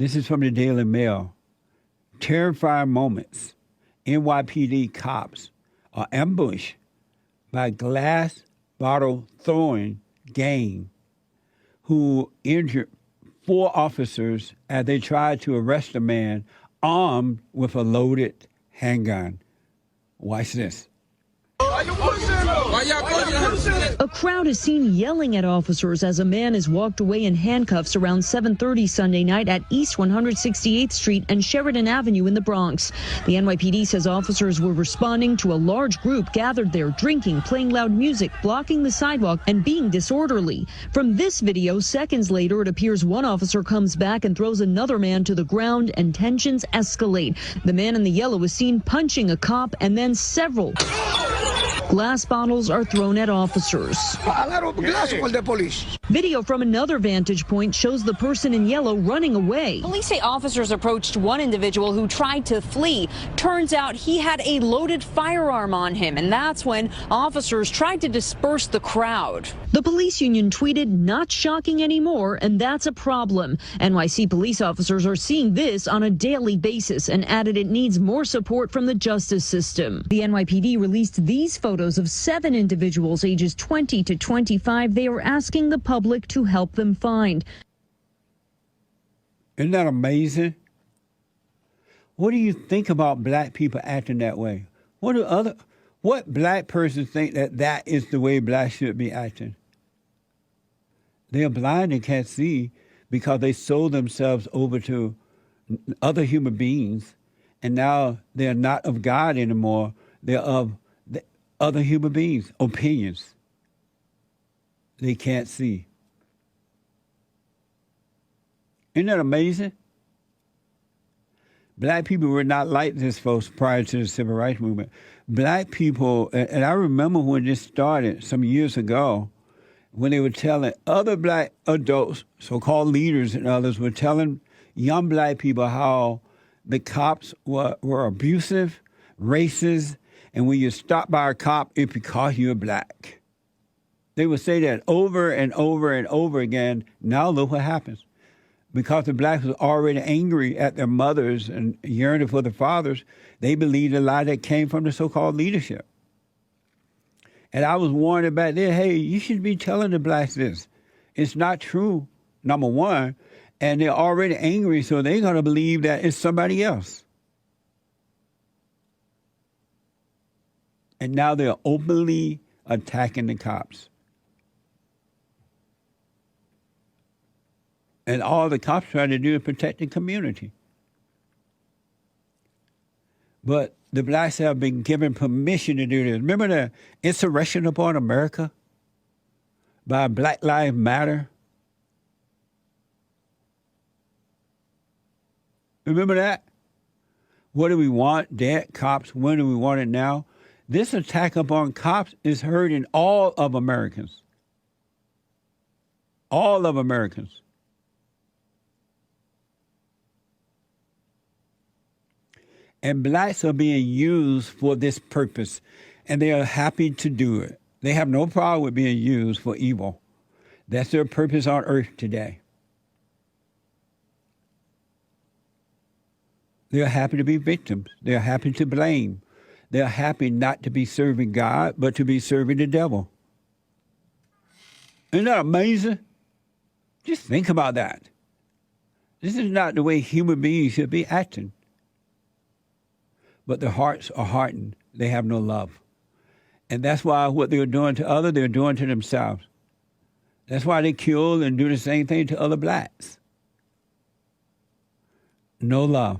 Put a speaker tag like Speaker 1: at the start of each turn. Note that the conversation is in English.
Speaker 1: This is from the Daily Mail. Terrifying moments. NYPD cops are ambushed by glass bottle throwing gang who injured 4 officers as they tried to arrest a man armed with a loaded handgun. Watch this.
Speaker 2: A crowd is seen yelling at officers as a man is walked away in handcuffs around 7:30 Sunday night at East 168th Street and Sheridan Avenue in the Bronx. The NYPD says officers were responding to a large group gathered there drinking, playing loud music, blocking the sidewalk, and being disorderly. From this video, seconds later, it appears one officer comes back and throws another man to the ground and tensions escalate. The man in the yellow was seen punching a cop and then several glass bottles are thrown at officers. Video from another vantage point shows the person in yellow running away.
Speaker 3: Police say officers approached one individual who tried to flee. Turns out he had a loaded firearm on him, and that's when officers tried to disperse the crowd.
Speaker 2: The police union tweeted, "Not shocking anymore, and that's a problem." NYC police officers are seeing this on a daily basis and added it needs more support from the justice system. The NYPD released these photos of 7 individuals ages 20 to 25 they are asking the public to help them find.
Speaker 1: Isn't that amazing? What do you think about black people acting that way? What black person think that is the way blacks should be acting? They are blind and can't see because they sold themselves over to other human beings, and now they're not of God anymore. They're of other human beings' opinions. They can't see. Isn't that amazing? Black people were not like this, folks, prior to the Civil Rights Movement. Black people, and I remember when this started some years ago, when they were telling other black adults, so-called leaders and others, were telling young black people how the cops were abusive, racist, and when you stop by a cop, it's because you're black. They would say that over and over and over again. Now look what happens. Because the blacks were already angry at their mothers and yearning for their fathers, they believed a lie that came from the so-called leadership. And I was warned about that, hey, you should be telling the blacks this. It's not true, number one, and they're already angry, so they're going to believe that it's somebody else. And now they're openly attacking the cops. And all the cops try to do is protect the community. But the blacks have been given permission to do this. Remember the insurrection upon America by Black Lives Matter? Remember that? What do we want? Dead cops. When do we want it now? This attack upon cops is hurting all of Americans. All of Americans. And blacks are being used for this purpose, and they are happy to do it. They have no problem with being used for evil. That's their purpose on earth today. They're happy to be victims. They're happy to blame. They're happy not to be serving God, but to be serving the devil. Isn't that amazing? Just think about that. This is not the way human beings should be acting. But their hearts are hardened. They have no love. And that's why what they're doing to others, they're doing to themselves. That's why they kill and do the same thing to other blacks. No love.